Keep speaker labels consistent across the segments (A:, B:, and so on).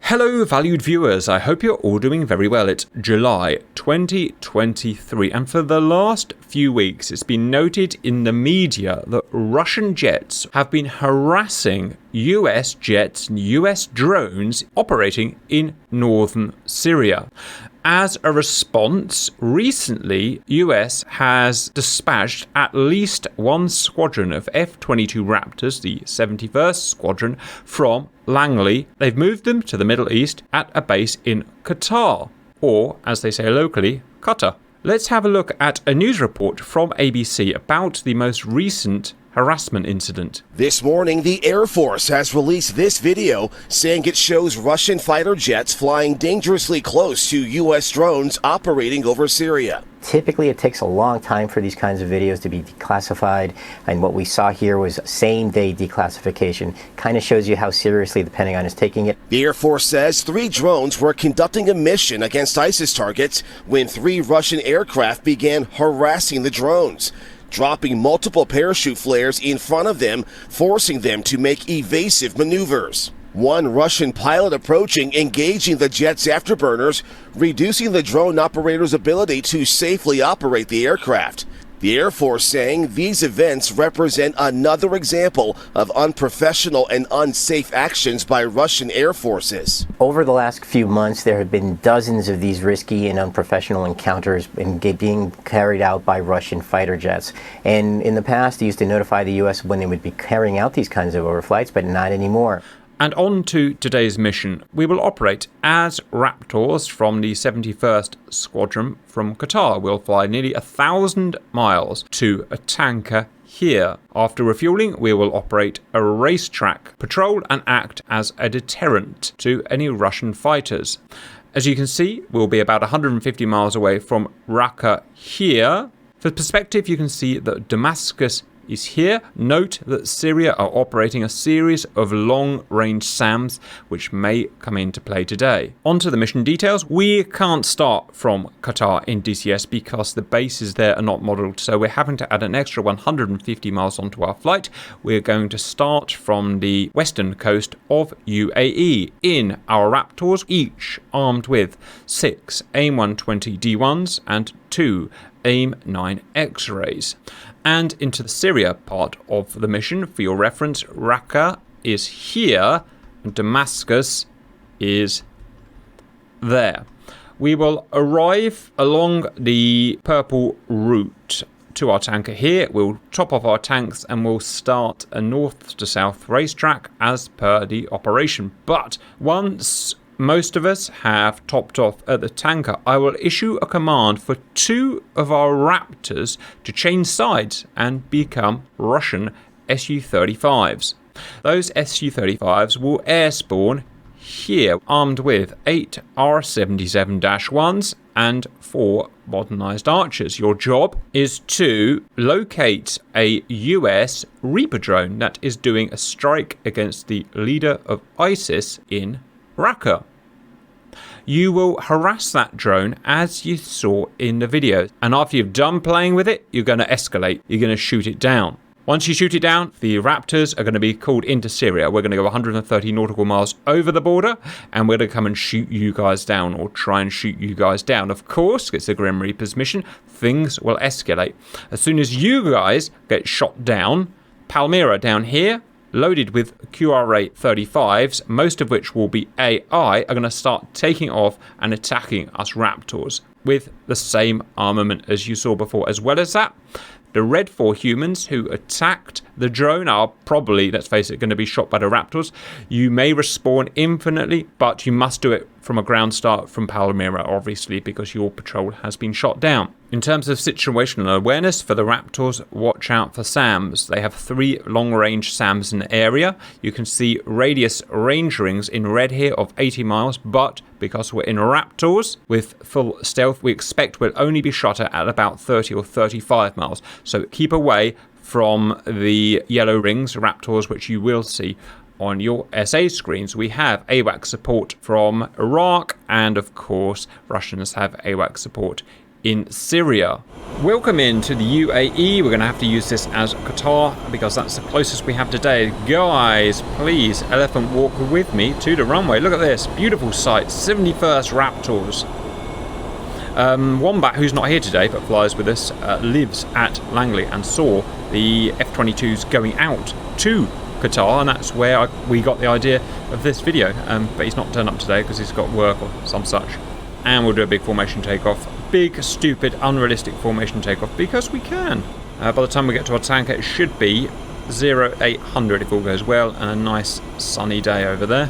A: Hello valued viewers, I hope you're all doing very well. It's July 2023 and for the last few weeks it's been noted in the media that Russian jets have been harassing US jets and US drones operating in northern Syria. As a response, recently US has dispatched at least one squadron of F-22 Raptors, the 71st Squadron, from Langley. They've moved them to the Middle East at a base in Quatar, or as they say locally, Qatar. Let's have a look at a news report from ABC about the most recent harassment incident.
B: This morning, the Air Force has released this video saying it shows Russian fighter jets flying dangerously close to U.S. drones operating over Syria.
C: Typically, it takes a long time for these kinds of videos to be declassified, and what we saw here was same-day declassification. Kind of shows you how seriously the Pentagon is taking it.
B: The Air Force says 3 drones were conducting a mission against ISIS targets when 3 Russian aircraft began harassing the drones, dropping multiple parachute flares in front of them, forcing them to make evasive maneuvers. One Russian pilot approaching, engaging the jet's afterburners, reducing the drone operator's ability to safely operate the aircraft. The Air Force saying these events represent another example of unprofessional and unsafe actions by Russian air forces.
C: Over the last few months, there have been dozens of these risky and unprofessional encounters being carried out by Russian fighter jets. And in the past, they used to notify the U.S. when they would be carrying out these kinds of overflights, but not anymore.
A: And on to today's mission. We will operate as Raptors from the 71st Squadron from Qatar. We'll fly nearly 1,000 miles to a tanker here. After refueling, we will operate a racetrack, patrol and act as a deterrent to any Russian fighters. As you can see, we'll be about 150 miles away from Raqqa here. For perspective, you can see that Damascus is here. Note that Syria are operating a series of long-range SAMs which may come into play today. On to the mission details. We can't start from Quatar in DCS because the bases there are not modelled, so we're having to add an extra 150 miles onto our flight. We're going to start from the western coast of UAE in our Raptors, each armed with 6 AIM-120 D1s and 2 AIM-9 X-rays. And into the Syria part of the mission. For your reference, Raqqa is here and Damascus is there. We will arrive along the purple route to our tanker here. We'll top off our tanks and we'll start a north to south racetrack as per the operation. But once most of us have topped off at the tanker, I will issue a command for 2 of our Raptors to change sides and become Russian Su-35s. Those Su-35s will air spawn here, armed with 8 R-77-1s and 4 modernized archers. Your job is to locate a US Reaper drone that is doing a strike against the leader of ISIS in Raqqa. You will harass that drone as you saw in the video, and after you've done playing with it, you're going to escalate. You're going to shoot it down. Once you shoot it down, the Raptors are going to be called into Syria. We're going to go 130 nautical miles over the border, and we're going to come and shoot you guys down, or try and shoot you guys down. Of course, it's the Grim Reaper's mission. Things will escalate. As soon as you guys get shot down, Palmyra down here, loaded with QRA-35s, most of which will be AI, are going to start taking off and attacking us Raptors with the same armament as you saw before. As well as that, the Red 4 humans who attacked the drone are probably, let's face it, going to be shot by the Raptors. You may respawn infinitely, but you must do it from a ground start from Palmyra, obviously, because your patrol has been shot down. In terms of situational awareness for the Raptors, watch out for SAMs. They have 3 long-range SAMs in the area. You can see radius range rings in red here of 80 miles, but because we're in Raptors with full stealth, we expect we'll only be shot at about 30 or 35 miles. So keep away from the yellow rings, Raptors, which you will see on your SA screens. We have AWACS support from Iraq, and of course Russians have AWACS support in Syria. Welcome into the UAE. We're going to have to use this as Quatar because that's the closest we have today. Guys, please, elephant walk with me to the runway. Look at this. Beautiful sight. 71st Raptors. Wombat, who's not here today but flies with us, lives at Langley and saw the F-22s going out to Quatar, and that's where we got the idea of this video. But he's not turned up today because he's got work or some such. And we'll do a big formation takeoff. Big, stupid, unrealistic formation takeoff because we can. By the time we get to our tanker, it should be 0800 if all goes well, and a nice sunny day over there.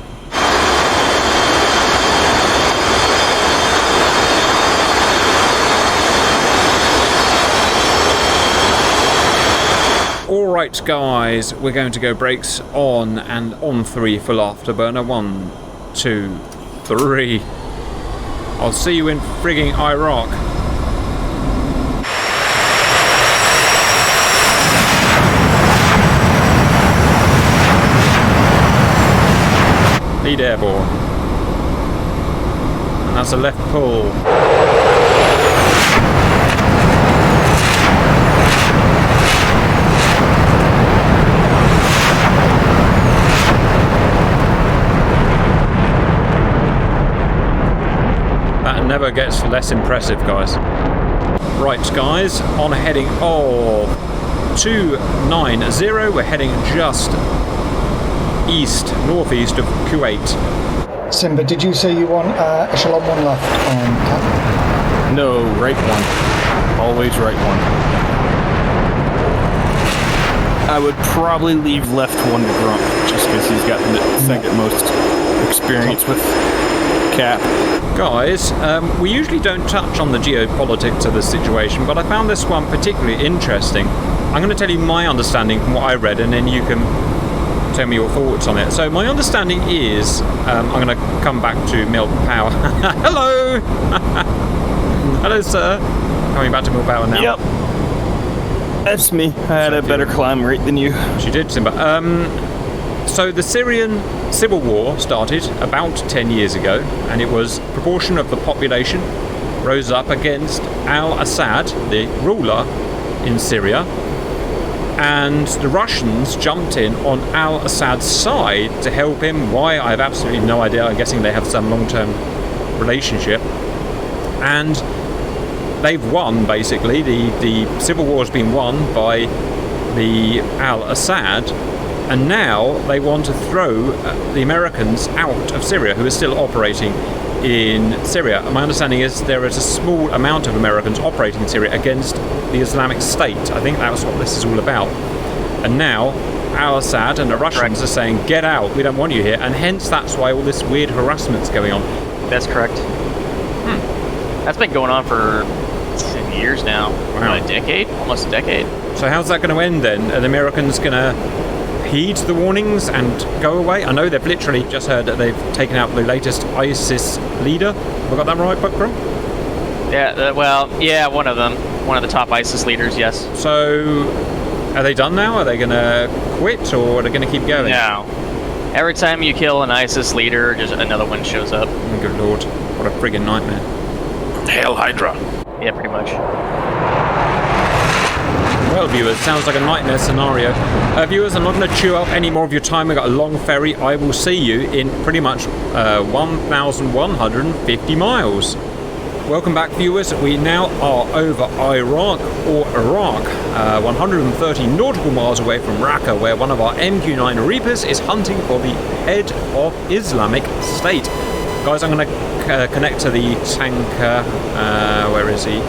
A: Alright guys, we're going to go brakes on and on 3 full afterburner. 1, 2, 3. I'll see you in frigging Iraq. Lead airborne. And that's a left pull. Never gets less impressive, guys. Right, guys, on a heading of 290. We're heading just northeast of Kuwait.
D: Simba, did you say you want echelon 1 left on cap?
E: No, right one. Always right one. I would probably leave left one to Grump, just because he's got the second most experience with cap.
A: Guys, we usually don't touch on the geopolitics of the situation, but I found this one particularly interesting. I'm going to tell you my understanding from what I read, and then you can tell me your thoughts on it. So my understanding is, I'm going to come back to Mill Power. Hello! Hello, sir. Coming back to Mill Power now.
E: Yep. That's me. I had a better climb rate than you.
A: She did, Simba. So the Syrian civil war started about 10 years ago, and it was proportion of the population rose up against al-Assad, the ruler in Syria, and the Russians jumped in on al-Assad's side to help him. Why? I have absolutely no idea. I'm guessing they have some long-term relationship. And they've won, basically. The civil war has been won by the al-Assad, and now they want to throw the Americans out of Syria, who are still operating in Syria. And my understanding is there is a small amount of Americans operating in Syria against the Islamic State. I think that's what this is all about. And now al-Assad and the Russians are saying, get out, we don't want you here. And hence that's why all this weird harassment's going on.
F: That's correct. That's been going on for years now.
A: Wow.
F: A decade? Almost a decade.
A: So how's that going to end then? Are the Americans going to heed the warnings and go away? I know they've literally just heard that they've taken out the latest ISIS leader. Have I got that right, Buckram?
F: Yeah, well, yeah, one of them. One of the top ISIS leaders, yes.
A: So, are they done now? Are they going to quit, or are they going to keep going?
F: No. Every time you kill an ISIS leader, just another one shows up.
A: Oh, good lord. What a friggin' nightmare.
E: Hail Hydra.
F: Yeah, pretty much.
A: Well, viewers, sounds like a nightmare scenario. Viewers, I'm not going to chew up any more of your time. We've got a long ferry. I will see you in pretty much 1,150 miles. Welcome back, viewers. We now are over Iraq, 130 nautical miles away from Raqqa, where one of our MQ-9 Reapers is hunting for the head of Islamic State. Guys, I'm going to connect to the tanker. Where is he?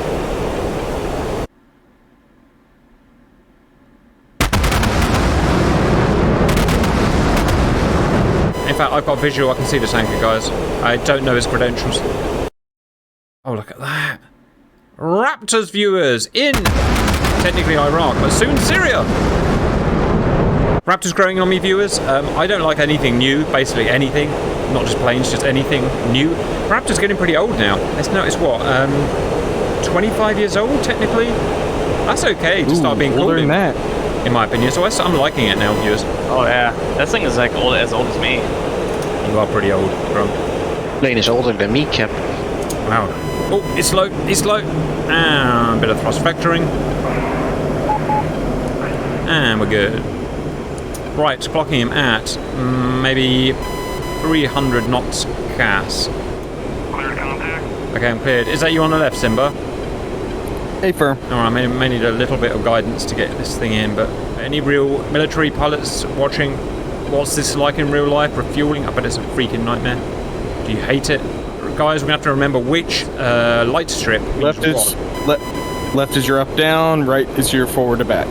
A: In fact, I've got visual. I can see the tanker, guys. I don't know his credentials. Oh, look at that. Raptors, viewers, in technically Iraq, but soon Syria. Raptors growing on me, viewers. I don't like anything new, basically anything. Not just planes, just anything new. Raptors getting pretty old now. Let's notice what, 25 years old, technically? That's okay to start being
E: older
A: cool,
E: than that,
A: in my opinion. So I'm liking it now, viewers.
F: Oh yeah, that thing is like as old as me.
A: You are pretty old, Grump.
G: Plane is older than me, Cap.
A: Wow. Oh, it's low. It's low. A bit of thrust vectoring. And we're good. Right, clocking him at maybe 300 knots gas.
G: Cleared contact.
A: Okay, I'm cleared. Is that you on the left, Simba?
E: Affirm.
A: Alright, I may need a little bit of guidance to get this thing in, but any real military pilots watching, what's this like in real life? Refueling? I bet it's a freaking nightmare. Do you hate it? Guys, we're going to have to remember which light strip.
E: Left is your up down, right is your forward to back.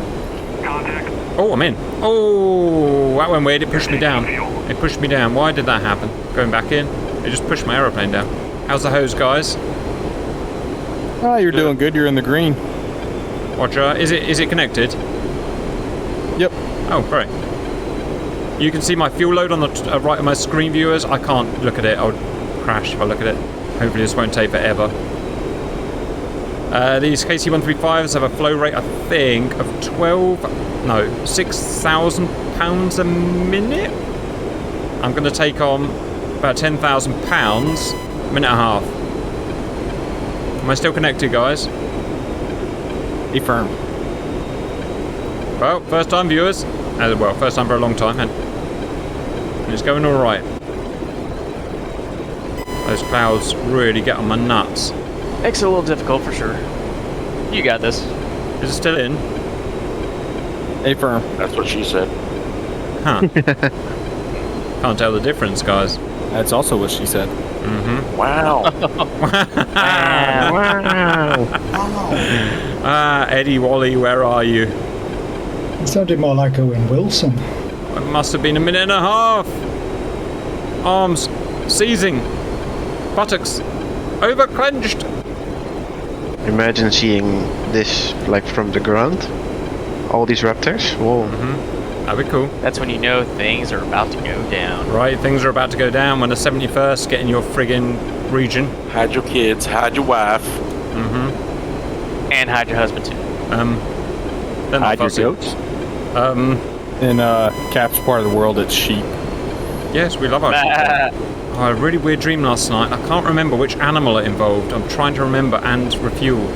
G: Contact.
A: Oh, I'm in. Oh, that went weird. It pushed me down. It pushed me down. Why did that happen? Going back in. It just pushed my aeroplane down. How's the hose, guys?
E: Oh, you're doing good. You're in the green.
A: Roger. Is it connected?
E: Yep.
A: Oh, great. You can see my fuel load on the right of my screen, viewers. I can't look at it. I'll crash if I look at it. Hopefully this won't take forever. These KC-135s have a flow rate, I think, of 6,000 pounds a minute. I'm going to take on about 10,000 pounds, a minute and a half. Am I still connected, guys?
E: Affirm.
A: Well, first time, viewers. Well, first time for a long time, and it's going all right. Those clouds really get on my nuts.
F: Makes it a little difficult for sure. You got this.
A: Is it still in?
E: Affirm.
G: That's what she said.
A: Huh. Can't tell the difference, guys.
E: That's also what she said.
A: Mm-hmm.
G: Wow.
A: Eddie Wally, where are you?
D: It sounded more like Owen Wilson.
A: It must have been a minute and a half. Arms seizing. Buttocks over-clenched.
H: Imagine seeing this like from the ground. All these Raptors. Whoa.
A: That'd be cool.
F: That's when you know things are about to go down.
A: Right, things are about to go down when the 71st get in your friggin' region.
G: Hide your kids, hide your wife.
F: And hide your husband too.
A: Then
G: Hide your
A: fussy.
G: goats.
E: In Cap's part of the world, it's sheep.
A: Yes, we love our sheep. I had a really weird dream last night. I can't remember which animal it involved. I'm trying to remember and refuel.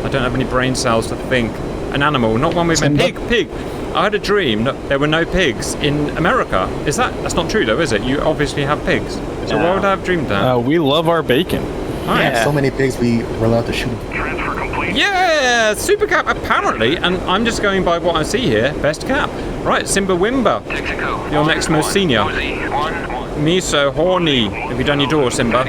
A: I don't have any brain cells to think. An animal, not one with a pig. I had a dream that there were no pigs in America. That's not true though, is it? You obviously have pigs. So why would I have dreamed that?
E: We love our bacon.
F: Yeah.
I: So many pigs we were allowed to shoot.
G: Transfer complete.
A: Yeah, super cap apparently, and I'm just going by what I see here. Best cap. Right, Simba Wimba. Your next most senior. Me so horny. Have you done your door, Simba?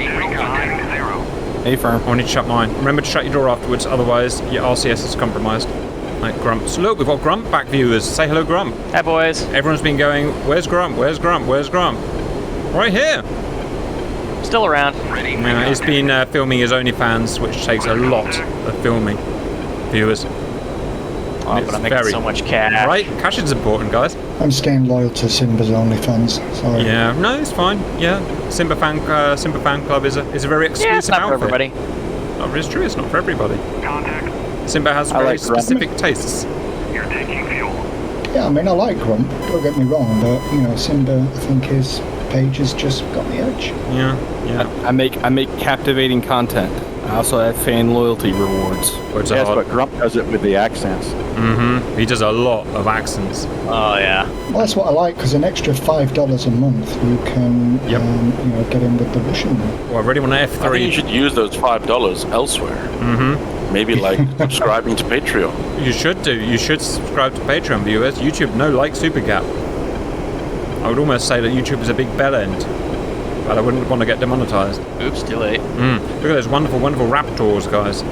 E: Affirm.
A: I need to shut mine. Remember to shut your door afterwards, otherwise your RCS is compromised. Like Grumps. Look, we've got Grump back, viewers. Say hello, Grump.
F: Hi, boys.
A: Everyone's been going, where's Grump? Where's Grump? Where's Grump? Right here.
F: Still around.
A: He's been filming his OnlyFans, which takes a lot of filming, viewers.
F: Oh, but I'm making so much cash.
A: Right? Cash is important, guys.
D: I'm staying loyal to Simba's OnlyFans. Sorry.
A: Yeah, no, it's fine. Yeah, Simba fan club is a very exclusive
F: Yeah, it's not for
A: outfit.
F: everybody.
A: Oh, it's true. It's not for everybody.
G: Contact.
A: Simba has very specific tastes.
G: You're taking fuel.
D: Yeah, I mean, I like Grump, don't get me wrong, but, you know, Simba, I think his page has just got the edge.
A: Yeah.
E: I make captivating content. I also have fan loyalty rewards.
A: Words are hard.
G: but Grump does it with the accents.
A: He does a lot of accents.
F: Oh, yeah.
D: Well, that's what I like, because an extra $5 a month, you can,
A: Yep.
D: get in with the Russian one.
A: Well, I really want an
G: I think you
A: F3.
G: should use those $5 elsewhere. Maybe like subscribing to Patreon.
A: You should do. You should subscribe to Patreon, viewers. YouTube, no like Supercap. I would almost say that YouTube is a big bell end, but I wouldn't want to get demonetized.
F: Oops, too late.
A: Look at those wonderful, wonderful Raptors, guys.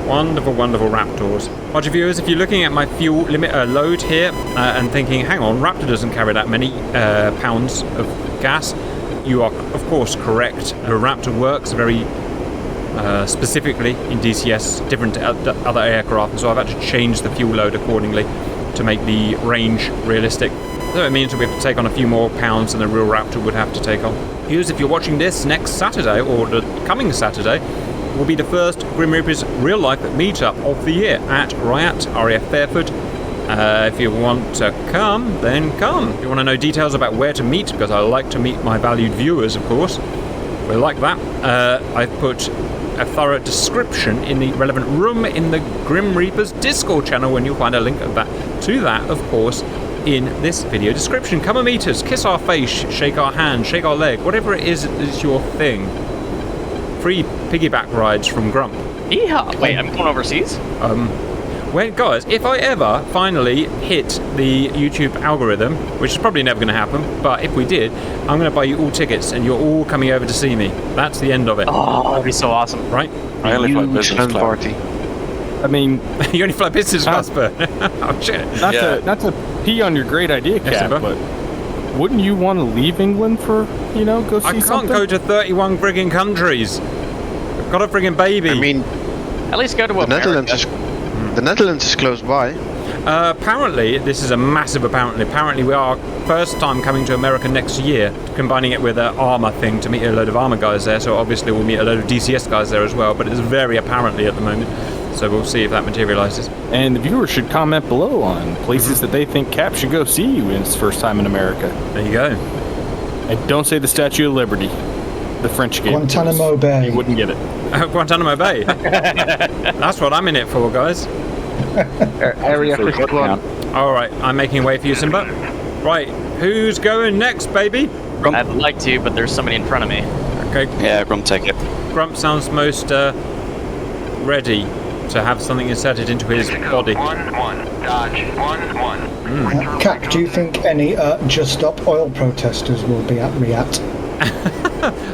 A: Wonderful, wonderful Raptors. Roger, viewers, if you're looking at my fuel limit load here and thinking, hang on, Raptor doesn't carry that many pounds of gas, you are, of course, correct. The Raptor works very specifically in DCS, different to other aircraft, and so I've had to change the fuel load accordingly to make the range realistic. So it means we have to take on a few more pounds than the real Raptor would have to take on. Viewers, if you're watching this next Saturday, or the coming Saturday, will be the first Grim Reaper's real-life meetup of the year at RIAT, RAF Fairford. If you want to come, then come. If you want to know details about where to meet, because I like to meet my valued viewers, of course, we like that, I've put a thorough description in the relevant room in the Grim Reaper's Discord channel, and you'll find a link to that, of course, in this video description. Come and meet us, kiss our face, shake our hand, shake our leg, whatever it is your thing. Free piggyback rides from Grump.
F: Yeehaw! Wait, I'm going overseas?
A: Well, guys, if I ever finally hit the YouTube algorithm, which is probably never going to happen, but if we did, I'm going to buy you all tickets and you're all coming over to see me. That's the end of it.
F: Oh, that'd be so awesome.
A: Right?
G: I only fly business class.
H: Party.
E: I mean,
A: you only fly business class, but oh shit.
E: Not to pee on your great idea, Cap, but wouldn't you want to leave England for, go see something?
A: I can't go to 31 friggin' countries. I've got a friggin' baby.
H: I mean,
F: at least go to America.
H: The Netherlands is close by.
A: Apparently, this is a massive apparently we are first time coming to America next year, combining it with an armour thing to meet a load of armour guys there, so obviously we'll meet a load of DCS guys there as well, but it's very apparently at the moment, so we'll see if that materialises.
E: And the viewers should comment below on places that they think Cap should go see in his first time in America.
A: There you go.
E: And don't say the Statue of Liberty. The French game.
D: Guantanamo Bay.
E: You wouldn't get it.
A: Guantanamo Bay. That's what I'm in it for, guys.
H: Area 51.
A: Alright, I'm making way for you, Simba. Right, who's going next, baby?
F: Grump. I'd like to, but there's somebody in front of me.
A: Okay.
G: Yeah, Grump, take it.
A: Grump sounds most ready to have something inserted into his body.
J: 1-1, dodge, 1-1.
D: Cap, do you think any Just Stop oil protesters will be at Riyadh?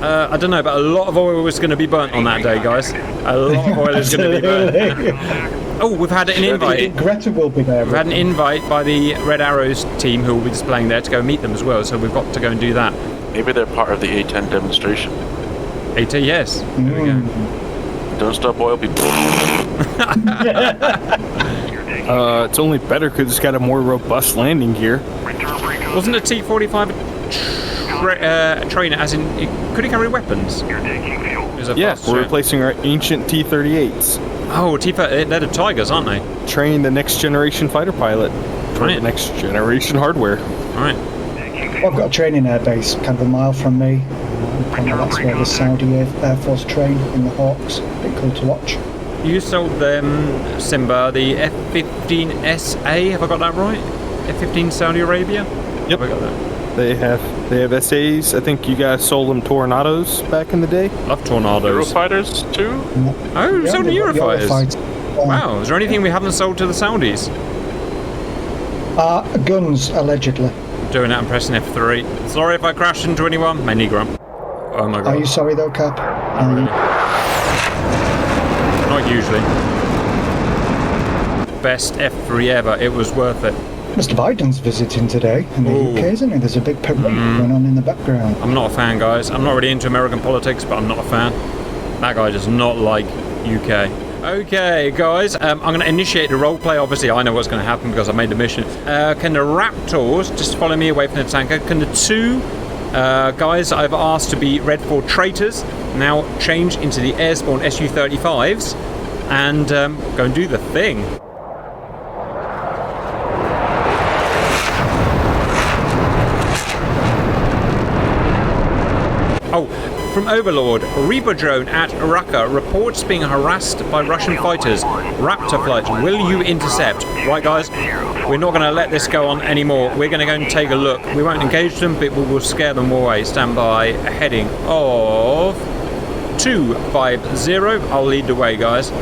A: I don't know, but a lot of oil was going to be burnt on that day, guys. A lot of oil is going to be burnt. Oh, we've had an invite.
D: Greta will be there.
A: We've had an invite by the Red Arrows team who will be displaying there to go meet them as well, so we've got to go and do that.
G: Maybe they're part of the A10 demonstration.
A: AT, yes. There we go.
G: Don't stop oil, people.
E: It's only better because it's got a more robust landing gear.
A: Wasn't a T-45 trainer, as in, could it carry weapons?
E: Yeah, we're replacing our ancient T-38s.
A: Oh, they're the Tigers, aren't they?
E: Training the next generation fighter pilot for the next generation hardware.
A: Alright.
D: Well, I've got a training airbase kind of a mile from me. Apparently that's where the Saudi Air Force train in the Hawks. A bit cool to watch. You
A: sold them, Simba, the F-15SA, have I got that right? F-15 Saudi Arabia?
E: Yep.
A: Have I got that?
E: They have SAs. I think you guys sold them Tornadoes back in the day.
A: Love Tornadoes.
G: Eurofighters too?
A: Oh, sold the Eurofighters. Wow, is there anything we haven't sold to the Saudis?
D: Guns, allegedly.
A: Doing that and pressing F3. Sorry if I crashed into anyone. Mainly Grump. Oh my god.
D: Are you sorry though, Cap?
A: Not usually. Best F3 ever. It was worth it.
D: Mr. Biden's visiting today in the UK, isn't he? There's a big parade going on in the background.
A: I'm not a fan, guys. I'm not really into American politics, but I'm not a fan. That guy does not like UK. Okay, guys, I'm going to initiate the roleplay. Obviously, I know what's going to happen because I made the mission. Can the Raptors just follow me away from the tanker? Can the two guys I've asked to be Red 4 traitors now change into the air-spawn Su-35s and go and do the thing? Oh, from Overlord, Reaper drone at Raqqa reports being harassed by Russian fighters. Raptor flight, will you intercept? Right, guys, we're not going to let this go on anymore. We're going to go and take a look. We won't engage them, but we will scare them away. Stand by, heading of 250. I'll lead the way, guys.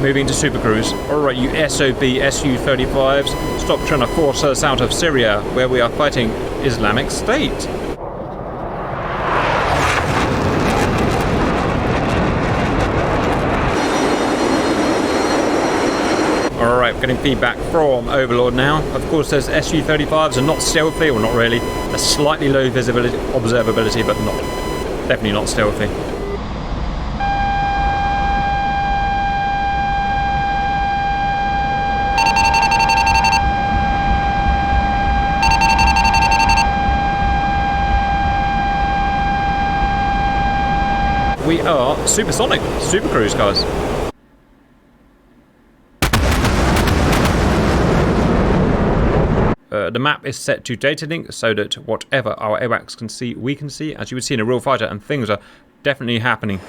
A: Moving to Super Cruise. Alright, you SOB Su-35s, stop trying to force us out of Syria, where we are fighting Islamic State. Alright, we're getting feedback from Overlord now. Of course, those Su-35s are not stealthy, or not really. They're slightly low visibility, observability, but definitely not stealthy. We are supersonic, super cruise, guys. The map is set to data link so that whatever our AWACS can see, we can see, as you would see in a real fighter, and things are definitely happening.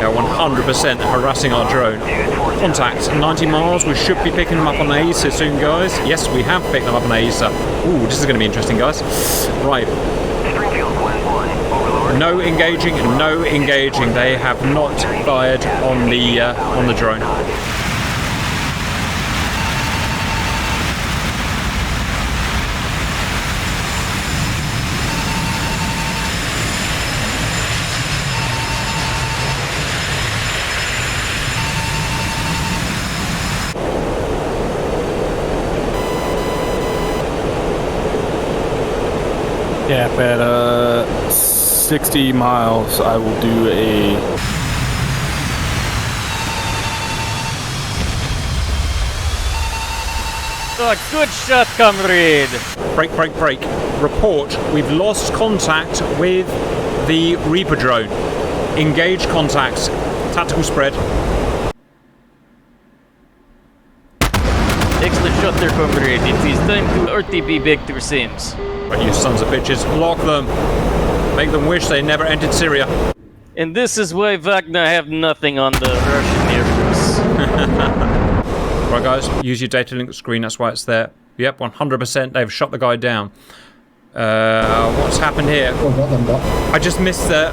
A: Yeah, 100% harassing our drone. Contact 90 miles. We should be picking them up on AESA soon, guys. Yes, we have picked them up on AESA. Ooh, this is going to be interesting, guys. Right. No engaging, no engaging. They have not fired on the drone.
E: Yeah, at 60 miles, I will do a...
F: Oh, good shot, comrade!
A: Break. Report. We've lost contact with the Reaper drone. Engage contacts. Tactical spread.
F: Excellent shot there, comrade. It is time to RTB back to Sims.
A: Right, you sons of bitches. Lock them. Make them wish they never entered Syria.
F: And this is why Wagner have nothing on the Russian Air Force.
A: Right, guys, use your data link screen. That's why it's there. Yep, 100%. They've shot the guy down. What's happened here? I just missed the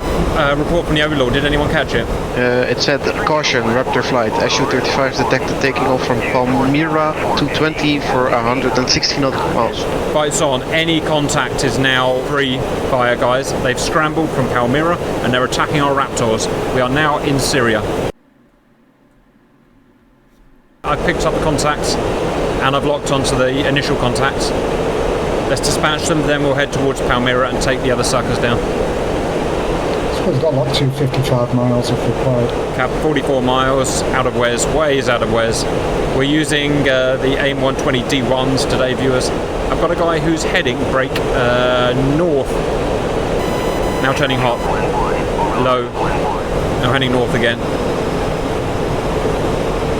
A: report from the Overlord. Did anyone catch it?
H: It said, caution, Raptor flight. Su-35 detected taking off from Palmyra 220 for 160 nautical miles.
A: Fights on. Any contact is now free fire, guys. They've scrambled from Palmyra and they're attacking our Raptors. We are now in Syria. I've picked up the contacts and I've locked onto the initial contacts. Let's dispatch them, then we'll head towards Palmyra and take the other suckers down.
D: I suppose we've got like 255 miles if required.
A: Cap 44 miles out of Wes, ways out of Wes. We're using the AIM 120 D1s today, viewers. I've got a guy who's heading break north. Now turning hot. Low. Now heading north again.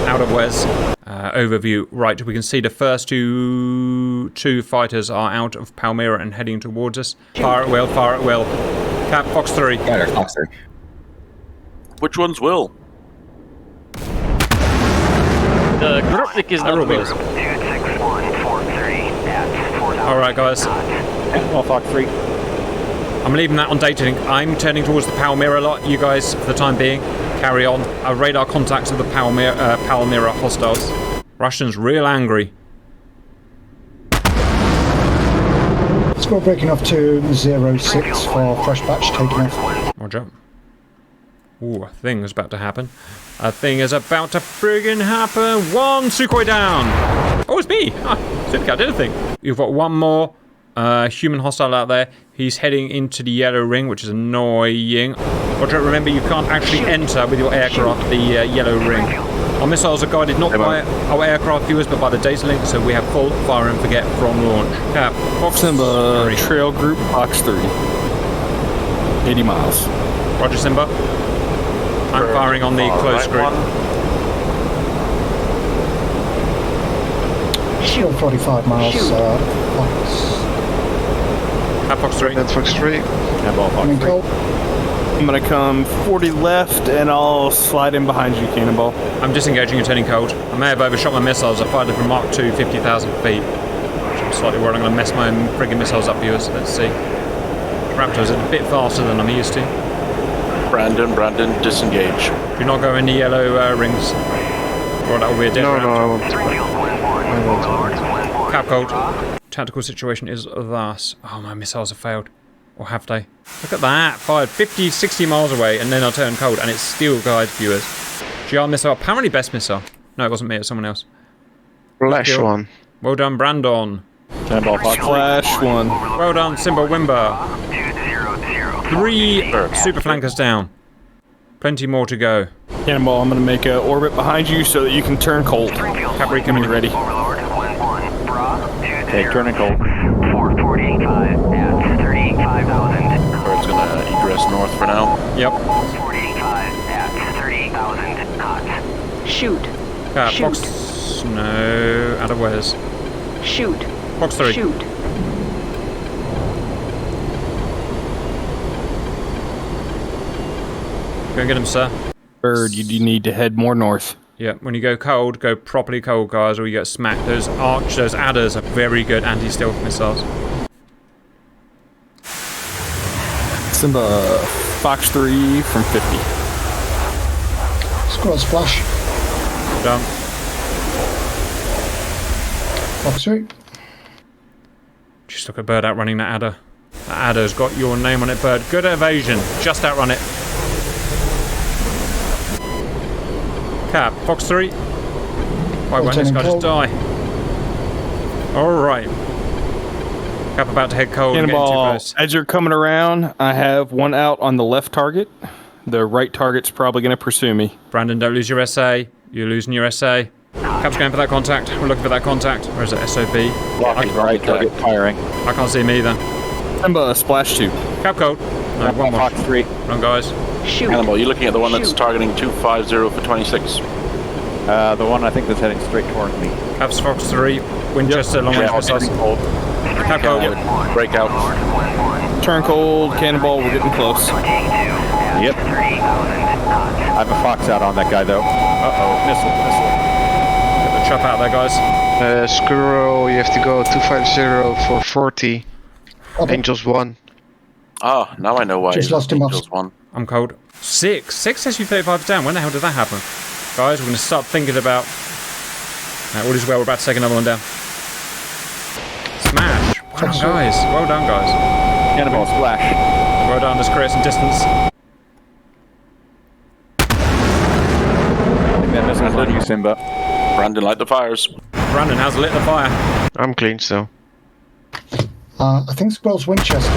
A: Out of Wes. Overview. Right, we can see the first two fighters are out of Palmyra and heading towards us. Fire at will, fire at will. Cap, Fox 3.
I: Yeah, Fox 3.
G: Which one's Will?
F: The Grupnik is not Will.
A: Alright, guys.
E: Well, Fox 3.
A: I'm leaving that on data link. I'm turning towards the Palmyra lot. You guys, for the time being, carry on. Radar contacts of the Palmyra hostiles. Russians real angry.
D: Squad breaking off to 06 for fresh batch taking off.
A: Roger. Ooh, a thing is about to happen. A thing is about to friggin' happen. One Sukhoi down. Oh, it's me. I did a thing. You've got one more human hostile out there. He's heading into the yellow ring, which is annoying. Roger, remember you can't actually enter with your aircraft the yellow ring. Our missiles are guided not by our aircraft viewers, but by the data link, so we have full fire and forget from launch. Cap, Fox
E: Simba, trail group, Fox 3. 80 miles.
A: Roger, Simba. I'm firing on the close group.
D: Shield 45 miles, Fox.
A: Cap, Fox 3.
H: That's Fox 3.
D: Coming cold.
E: I'm gonna come 40 left and I'll slide in behind you, Cannonball.
A: I'm disengaging and turning cold. I may have overshot my missiles. I fired them from Mark II, 50,000 feet. I'm slightly worried I'm going to mess my own friggin' missiles up, viewers. Let's see. Raptors are a bit faster than I'm used to.
G: Brandon, disengage.
A: Do not go in the yellow rings. Or that will be a dead round.
H: I won't.
A: Cap cold. Tactical situation is thus. Oh, my missiles have failed. Or have they? Look at that. Fired 50, 60 miles away, and then I'll turn cold, and it's still guides viewers. GR missile, apparently best missile. No, it wasn't me, it was someone else.
H: Flash one.
A: Well done, Brandon.
E: Flash 1.
A: Well done, Simba Wimber. 3 super flankers down. Plenty more to go.
E: Cannonball, I'm gonna make an orbit behind you so that you can turn cold.
A: Capri, coming ready.
E: Okay, turning cold.
J: 445 at 38,500.
G: Bird's gonna egress north for now.
A: Yep.
J: 485 at 38,000 knots.
K: Shoot.
A: Fox. No, out of Wes.
K: Shoot.
A: Fox 3.
K: Shoot.
A: Go and get him, sir.
E: Bird, you need to head more north.
A: Yeah, when you go cold, go properly cold, guys, or you get smacked. Those adders are very good anti-stealth missiles.
E: Simba, Fox 3 from 50.
D: Squad splash.
A: Done.
D: Fox 3.
A: Just look at Bird outrunning that adder. That adder's got your name on it, Bird. Good evasion. Just outrun it. Cap, Fox 3. Why won't this guy just die? Alright. Cap about to head cold and getting too
E: Cannonball,
A: close.
E: as you're coming around, I have one out on the left target. The right target's probably going to pursue me.
A: Brandon, don't lose your SA. You're losing your SA. Cap's going for that contact. We're looking for that contact. Or is it SOB?
K: Right target firing.
A: I can't see him either.
E: Simba, splash 2.
A: Cap cold. No, one more.
K: Fox 3.
A: Run, guys.
G: Cannonball, you're looking at the one that's targeting 250 for 26.
K: The one I think that's heading straight toward me.
A: Cap's Fox 3. Winchester, long range missiles. Cap cold.
G: Breakout.
E: Turn cold, Cannonball, we're getting close.
K: Yep. I have a Fox out on that guy though. Uh-oh, missile.
A: Get the chop out there, guys.
H: Squirrel, you have to go 250 for 40.
D: Okay.
H: Angels 1.
G: Ah, now I know why.
D: Just lost him off.
G: Angels 1.
A: I'm cold. Six Su-35s down. When the hell did that happen? Guys, we're going to start thinking about... all is well, we're about to take another one down. Smash! Well done, guys. Well done, guys.
K: Cannonball splash.
A: Well done, just create some distance.
K: I think that missile's on you, Simba.
G: Brandon, light the fires.
A: Brandon has lit the fire.
H: I'm clean still.
D: I think Squirrel's Winchester.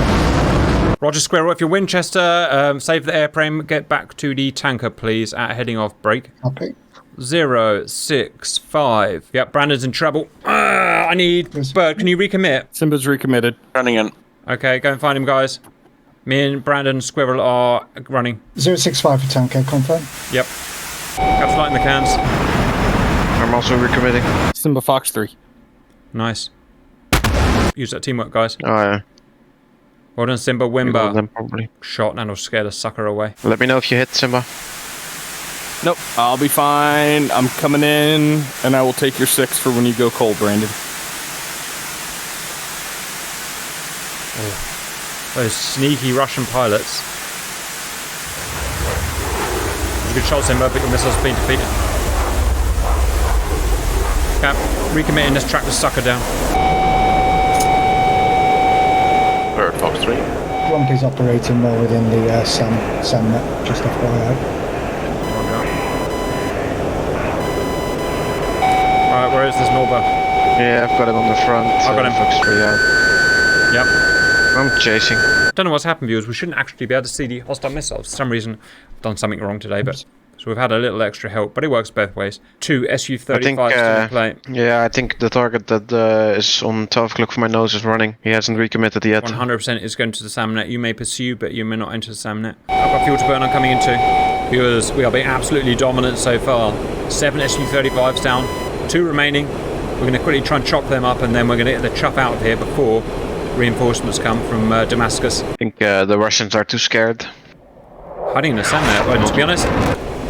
A: Roger, Squirrel, if you're Winchester, save the airframe, get back to the tanker, please, at heading off break.
D: Okay.
A: 065. Yep, Brandon's in trouble. I need... Bird, can you recommit?
E: Simba's recommitted.
G: Running in.
A: Okay, go and find him, guys. Me and Brandon Squirrel are running.
D: 065 for tanker, confirm.
A: Yep. Cap's lighting the cans.
H: I'm also recommitting.
E: Simba, Fox 3.
A: Nice. Use that teamwork, guys.
H: Oh yeah.
A: Well done, Simba.
H: Them
A: Wimba.
H: probably.
A: Shot and will scare the sucker away.
H: Let me know if you hit Simba.
E: Nope, I'll be fine. I'm coming in, and I will take your 6 for when you go cold, Brandon.
A: Those sneaky Russian pilots. Good shot, Simba, but your missile's been defeated. Cap, recommit and let's track the sucker down.
G: Bird, Fox 3.
D: Grump is operating well within the SAM net, just FYI.
A: Alright, where is this Norba?
H: Yeah, I've got him on the front.
A: I've got him.
H: Fox 3 out.
A: Yep.
H: I'm chasing.
A: Don't know what's happened, viewers. We shouldn't actually be able to see the hostile missiles. For some reason, I've done something wrong today, but so we've had a little extra help, but it works both ways. 2 Su-35s to play.
H: Yeah, I think the target that is on 12 o'clock for my nose is running. He hasn't recommitted yet.
A: 100% is going to the SAM net. You may pursue, but you may not enter the SAM net. I've got fuel to burn. I'm coming in too. Viewers, we are being absolutely dominant so far. 7 Su-35s down, 2 remaining. We're going to quickly try and chop them up, and then we're going to get the chop out of here before reinforcements come from Damascus.
H: I think the Russians are too scared.
A: Hiding in the SAM net. Well, to be honest,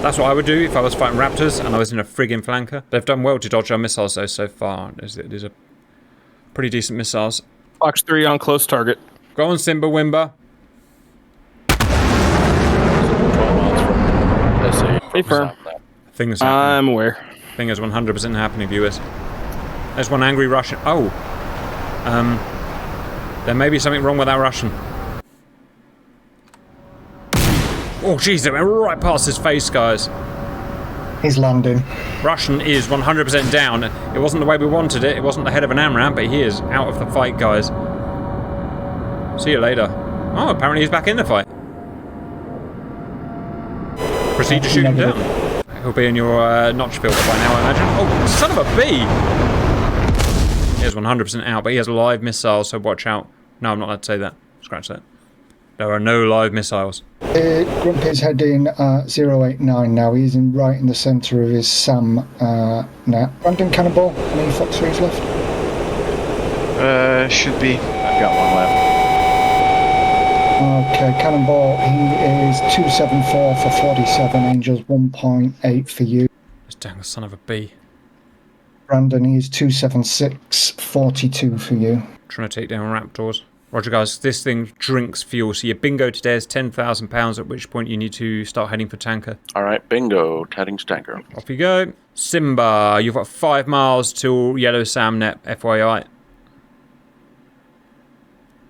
A: that's what I would do if I was fighting Raptors and I was in a friggin' flanker. They've done well to dodge our missiles though so far. These are pretty decent missiles.
E: Fox 3 on close target.
A: Go on, Simba Wimba.
G: 12 miles from SA.
E: Hey, firm.
A: Things happening.
E: I'm aware.
A: Thing is 100% happening, viewers. There's one angry Russian. Oh. There may be something wrong with our Russian. Oh, jeez, it went right past his face, guys.
D: He's landing.
A: Russian is 100% down. It wasn't the way we wanted it. It wasn't the head of an AMRAAM, but he is out of the fight, guys. See you later. Oh, apparently he's back in the fight. Proceed to shoot him down. He'll be in your notch filter by now, I imagine. Oh, son of a bee! He is 100% out, but he has a live missile, so watch out. No, I'm not allowed to say that. Scratch that. There are no live missiles.
D: Grump is heading 089 now. He's right in the centre of his SAM net. Brandon Cannonball, how many Fox 3s left?
H: Should be.
K: I've got one left.
D: Okay, Cannonball, he is 274 for 47, Angels 1.8 for you.
A: This dang son of a bee.
D: Brandon, he is 276, 42 for you.
A: Trying to take down Raptors. Roger, guys, this thing drinks fuel, so your bingo today is £10,000, at which point you need to start heading for tanker.
G: All right, bingo, heading to tanker.
A: Off you go. Simba, you've got 5 miles till Yellow Samnet, FYI.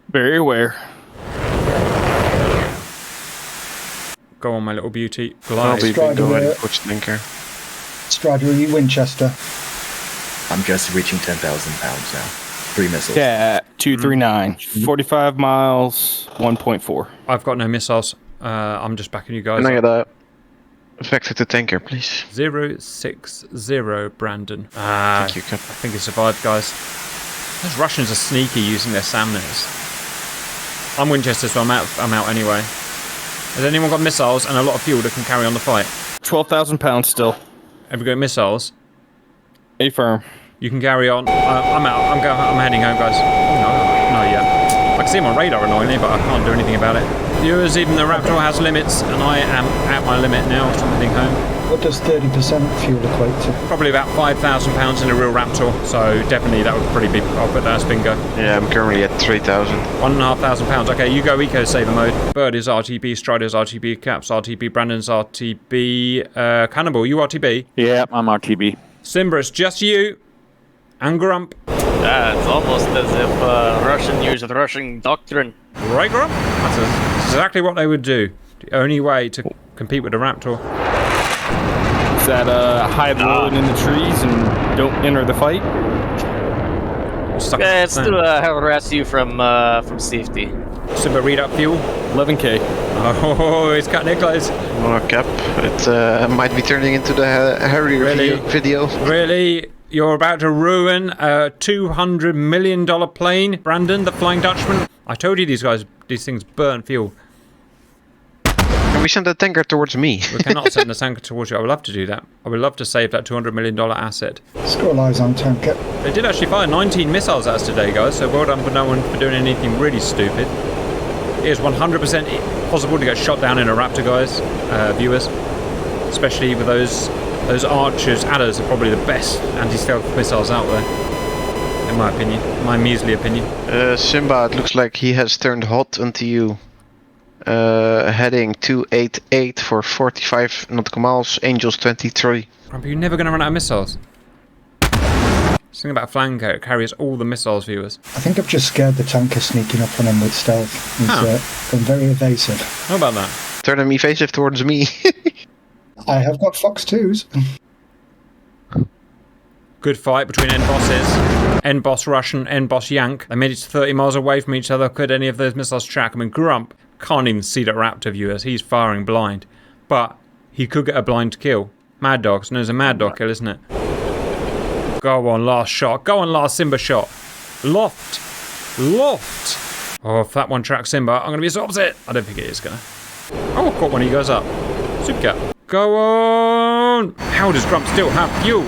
E: Very aware.
A: Go on, my little beauty.
H: I'll
A: Glide.
H: be
D: Strider,
H: bingo ready for tanker.
D: Strider, are you Winchester?
I: I'm just reaching 10,000 pounds now. 3 missiles.
E: Yeah, 239. 45 miles, 1.4.
A: I've got no missiles. I'm just backing you guys.
H: Can I
A: up.
H: get a vector to tanker, please?
A: 060, Brandon.
H: Thank you, Cap.
A: I think he survived, guys. Those Russians are sneaky using their Samnets. I'm Winchester, so I'm out anyway. Has anyone got missiles and a lot of fuel that can carry on the fight?
E: 12,000 pounds still.
A: Have you got missiles?
E: Affirm.
A: You can carry on. I'm out. I'm heading home, guys. Oh, no, yeah. I can see him on radar annoyingly, but I can't do anything about it. Viewers, even the Raptor has limits, and I am at my limit now, so I'm heading home.
D: What does 30% fuel equate to?
A: Probably about £5,000 in a real Raptor, so definitely that would probably be. I'll put that as bingo.
H: Yeah, I'm currently at 3,000.
A: £1,500. Okay, you go eco saver mode. Bird is RTB, Strider's RTB, Caps RTB, Brandon's RTB, Cannibal, you RTB?
K: Yeah, I'm RTB.
A: Simba, it's just you and Grump.
F: Yeah, it's almost as if Russian used Russian doctrine.
A: Right, Grump? That's exactly what they would do. The only way to compete with the Raptor.
E: Is that hide low in the trees and don't enter the fight?
F: Yeah, it's to harass you from safety.
A: Simba, read up fuel.
E: 11k.
A: Oh, it's cutting it close.
H: Oh, Cap. It might be turning into the Harry video.
A: Really? You're about to ruin a $200 million plane, Brandon, the Flying Dutchman? I told you these things burn fuel.
H: Can we send a tanker towards me?
A: We cannot send the tanker towards you. I would love to do that. I would love to save that $200 million asset.
D: Score eyes on tanker.
A: They did actually fire 19 missiles at us today, guys, so well done for no one for doing anything really stupid. It is 100% possible to get shot down in a Raptor, guys, viewers. Especially with those Archers. Adders are probably the best anti-stealth missiles out there. In my opinion. My measly opinion.
H: Simba, it looks like he has turned hot onto you. Heading 288 for 45 nautical miles, Angels 23.
A: But you're never going to run out of missiles. This thing about Flanco, it carries all the missiles, viewers.
D: I think I've just scared the tanker sneaking up on him with stealth. He's been very evasive.
A: How about that?
H: Turn him evasive towards me.
D: I have got Fox 2s.
A: Good fight between end bosses. End boss Russian, end boss Yank. They made it to 30 miles away from each other. Could any of those missiles track? I mean, Grump can't even see that Raptor, viewers. He's firing blind. But he could get a blind kill. Mad Dog. It's known as a Mad Dog kill, isn't it? Go on, last shot. Go on, last Simba shot. Loft. Oh, if that one tracks Simba, I'm going to be so upset. I don't think it is going to. Oh, I caught one of you guys up. Supercat. Go on. How does Grump still have fuel?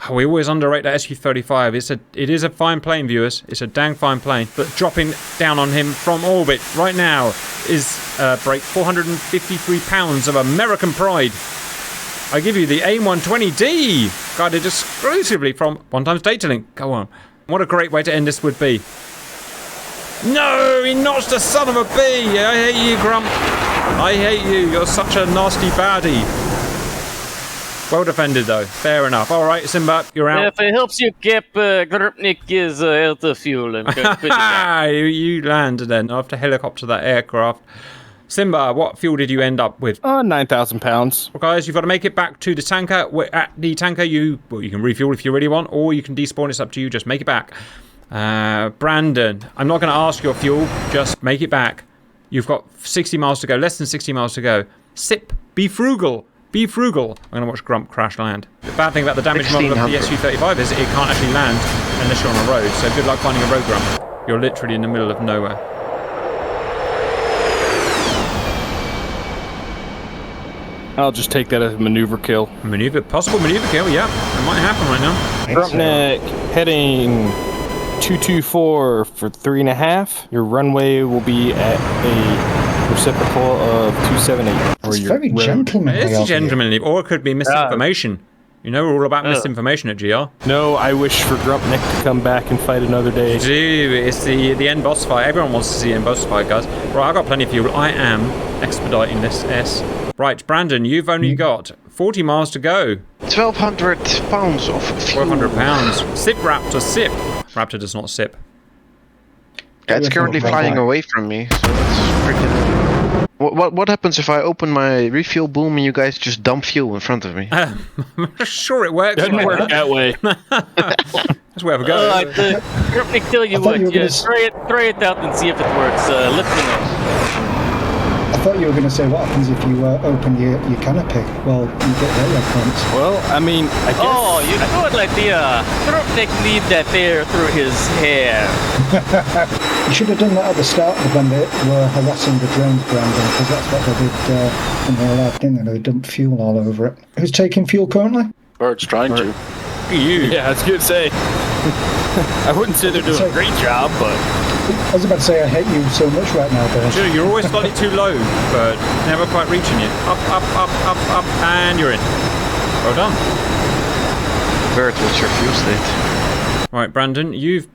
A: Oh, we always underrate that Su-35. It is a fine plane, viewers. It's a dang fine plane. But dropping down on him from orbit right now is break 453 pounds of American pride. I give you the AIM-120D, guided exclusively from 1x Datalink. Go on. What a great way to end this would be. No, he notched the son of a bee. I hate you, Grump. I hate you. You're such a nasty baddie. Well defended, though. Fair enough. All right, Simba, you're out.
F: If it helps you, Cap, Grupnik is out of fuel. And
A: you landed then. I'll have to helicopter that aircraft. Simba, what fuel did you end up with?
E: 9,000 pounds.
A: Well, guys, you've got to make it back to the tanker. At the tanker, you can refuel if you really want, or you can despawn. It's up to you. Just make it back. Brandon, I'm not going to ask your fuel. Just make it back. You've got 60 miles to go. Less than 60 miles to go. Sip. Be frugal. Be frugal. I'm going to watch Grump crash land. The bad thing about the damage model of the Su-35 is it can't actually land unless you're on a road. So good luck finding a road, Grump. You're literally in the middle of nowhere.
E: I'll just take that as a maneuver kill.
A: Possible maneuver kill, yeah. It might happen right now.
E: Grumpnik heading 224 for 3.5. Your runway will be at a reciprocal of 278.
D: That's very gentlemanly.
A: It is gentlemanly, or it could be misinformation. You know, we're all about misinformation at GR.
E: No, I wish for Grumpnick to come back and fight another day.
A: It's the end boss fight. Everyone wants to see the end boss fight, guys. Right, I've got plenty of fuel. I am expediting this S. Right, Brandon, you've only got 40 miles to go.
H: 1,200 pounds of fuel.
A: 1,200 pounds. Sip, Raptor, sip. Raptor does not sip.
H: Yeah, it's currently flying away from me, so that's freaking... What happens if I open my refuel boom and you guys just dump fuel in front of me?
A: I'm sure it works.
E: Doesn't work that way.
A: That's where we go.
F: Let me tell you what. Try it out and see if it works. Let me know.
D: I thought you were going to say what happens if you open your canopy. Well, you get radar points.
E: Well, I mean, I guess...
F: Oh, you good idea. Grumpnick need that air through his hair.
D: You should have done that at the start when they were harassing the drones, Brandon, because that's what they did when they arrived, didn't they? They dumped fuel all over it. Who's taking fuel currently?
G: Bird's trying to.
A: You.
E: Yeah, I was going to say. I wouldn't say they're doing a great job, but...
D: I was about to say I hate you so much right now, Ben.
A: Sure, you're always slightly too low, but never quite reaching you. Up, and you're in. Well done.
H: Bird, what's your fuel state?
A: Right, Brandon, you've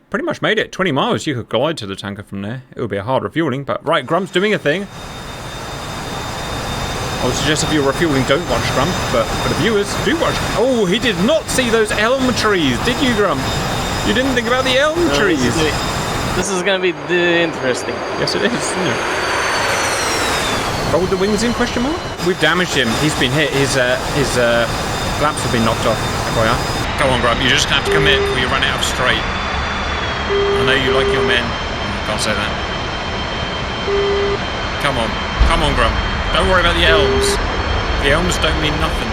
A: pretty much made it. 20 miles, you could glide to the tanker from there. It would be a hard refueling, but right, Grump's doing a thing. I would suggest if you're refueling, don't watch Grump, but for the viewers, do watch. Oh, he did not see those elm trees, did you, Grump? You didn't think about the elm trees.
F: This is gonna be interesting.
A: Yes, it is, isn't it? Roll the wings in, question mark? We've damaged him. He's been hit. His flaps have been knocked off. FYI. Go on, Grump. You're just gonna have to commit before you run it up straight. I know you like your men. Can't say that. Come on. Come on, Grump. Don't worry about the elms. The elms don't mean nothing.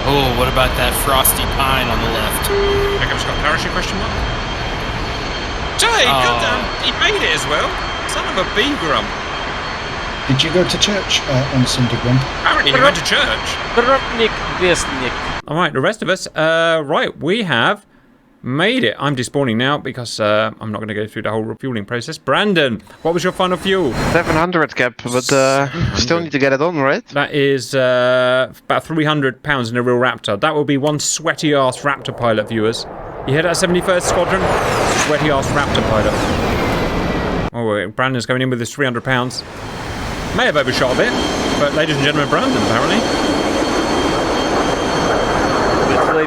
E: Oh, what about that frosty pine on the left?
A: Jacob's got parachute, question mark? Jay, goddamn, he made it as well. Son of a bee, Grump.
D: Did you go to church on Sunday, Grump?
A: Apparently he went to church. Alright, the rest of us, right, we have made it. I'm despawning now because I'm not going to go through the whole refueling process. Brandon, what was your final fuel?
H: 700 cap, but still need to get it on, right?
A: That is about 300 pounds in a real Raptor. That will be one sweaty ass Raptor pilot, viewers. You hear that, 71st Squadron? Sweaty ass Raptor pilot. Oh, wait, Brandon's going in with his 300 pounds. May have overshot a bit, but ladies and gentlemen, Brandon, apparently.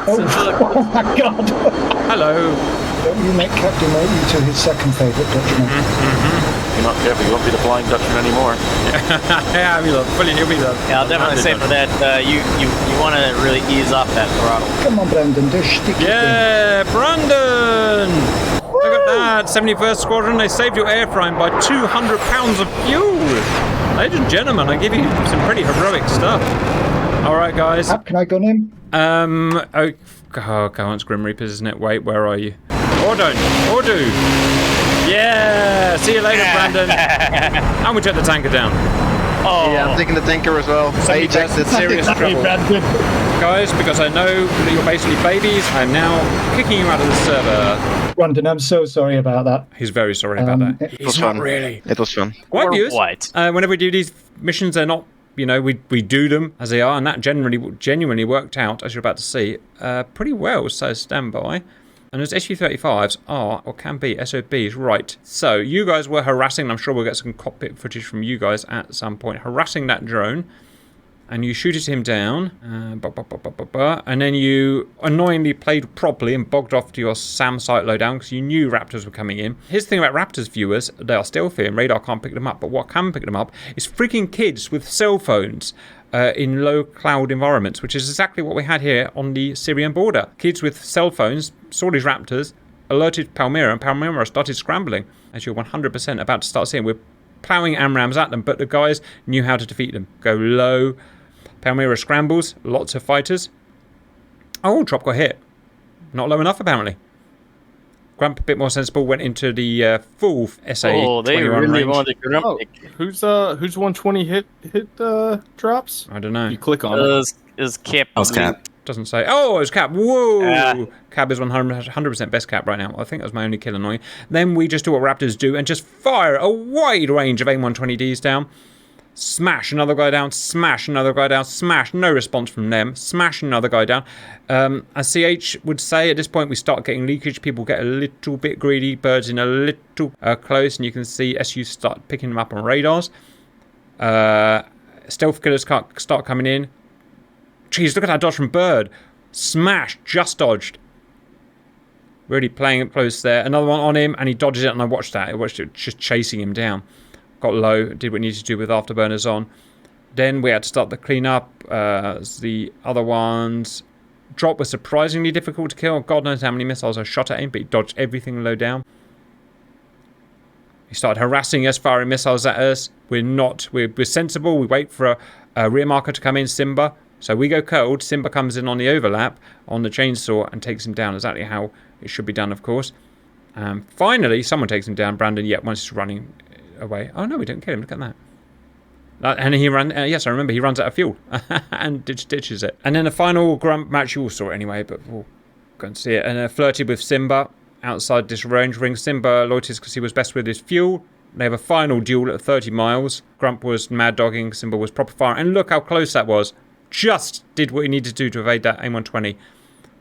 D: Oh my god!
A: Hello.
D: Don't you make Captain Mate you to his second favourite Dutchman?
G: You're not careful, you won't be the Flying Dutchman anymore.
A: Yeah, he'll be the...
F: Yeah, I'll definitely say for that, you want to really ease off that throttle.
D: Come on, Brandon, do stick it
A: Yeah, Brandon! Woo! Look at that, 71st Squadron, they saved your airframe by 200 pounds of fuel! Ladies and gentlemen, I give you some pretty heroic stuff. Alright, guys.
D: Can I gun him?
A: Oh, go on, it's Grim Reapers, isn't it? Wait, where are you? Or don't. Or do. Yeah! See you later, Brandon. And we took the tanker down.
F: Oh.
H: Yeah, I'm taking the tanker as well. I ejected.
A: Serious trouble. Guys, because I know that you're basically babies, I'm now kicking you out of the server.
D: Brandon, I'm so sorry about that.
A: He's very sorry about that.
H: It was fun. Really. It was fun.
A: What views? Whenever we do these missions, they're not, you know, we do them as they are, and that genuinely worked out, as you're about to see, pretty well, so stand by. And those Su-35s are, or can be, SOBs, right. So, you guys were harassing, and I'm sure we'll get some cockpit footage from you guys at some point, harassing that drone. And you shooted him down, and then you annoyingly played properly and bogged off to your SAM site lowdown because you knew Raptors were coming in. Here's the thing about Raptors, viewers, they are stealthy and radar can't pick them up, but what can pick them up is freaking kids with cell phones in low cloud environments, which is exactly what we had here on the Syrian border. Kids with cell phones saw these Raptors, alerted Palmyra, and Palmyra started scrambling, as you're 100% about to start seeing. We're ploughing AMRAAMs at them, but the guys knew how to defeat them. Go low. Palmyra scrambles, lots of fighters. Oh, Trop got hit. Not low enough, apparently. Grump, a bit more sensible, went into the full SA.
F: Oh, they really
A: range.
F: wanted Grump.
E: Oh, who's 120 hit drops?
A: I don't know.
E: You click on it.
F: Is Cap.
I: How's Cap?
A: Doesn't say. Oh, it was Cap. Whoa! Cap is 100% best Cap right now. I think that was my only kill annoying. Then we just do what Raptors do and just fire a wide range of AIM-120Ds down. Smash another guy down. Smash another guy down. Smash. No response from them. Smash another guy down. As CH would say, at this point we start getting leakage. People get a little bit greedy. Birds in a little close, and you can see SU start picking them up on radars. Stealth killers start coming in. Jeez, look at that dodge from Bird. Smash, just dodged. Really playing it close there. Another one on him, and he dodges it, and I watched that. I watched it just chasing him down. Got low, did what he needed to do with afterburners on. Then we had to start the cleanup. The other ones... Drop was surprisingly difficult to kill. God knows how many missiles I shot at him, but he dodged everything low down. He started harassing us, firing missiles at us. We're sensible. We wait for a rear marker to come in, Simba. So we go cold. Simba comes in on the overlap on the chainsaw and takes him down. Exactly how it should be done, of course. Finally, someone takes him down. Brandon, yet once he's running away. Oh no, we don't kill him. Look at that. And he ran. Yes, I remember. He runs out of fuel and ditches it. And then the final Grump match, you all saw it anyway, but we'll go and see it. And flirted with Simba outside this range ring. Simba loiters because he was best with his fuel. They have a final duel at 30 miles. Grump was mad dogging. Simba was proper fire. And look how close that was. Just did what he needed to do to evade that AIM-120.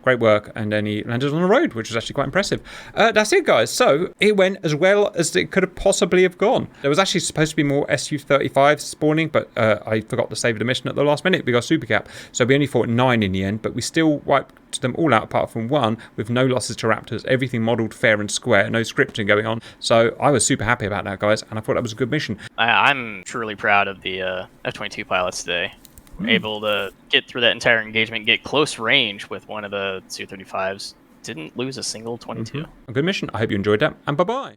A: Great work. And then he landed on the road, which was actually quite impressive. That's it, guys. So it went as well as it could have possibly have gone. There was actually supposed to be more Su-35 spawning, but I forgot to save the mission at the last minute. We got super cap. So we only fought 9 in the end, but we still wiped them all out apart from 1 with no losses to Raptors. Everything modelled fair and square. No scripting going on. So I was super happy about that, guys. And I thought that was a good mission.
F: I'm truly proud of the F-22 pilots today. Able to get through that entire engagement, get close range with one of the Su-35s. Didn't lose a single 22.
A: A good mission. I hope you enjoyed that, and bye-bye.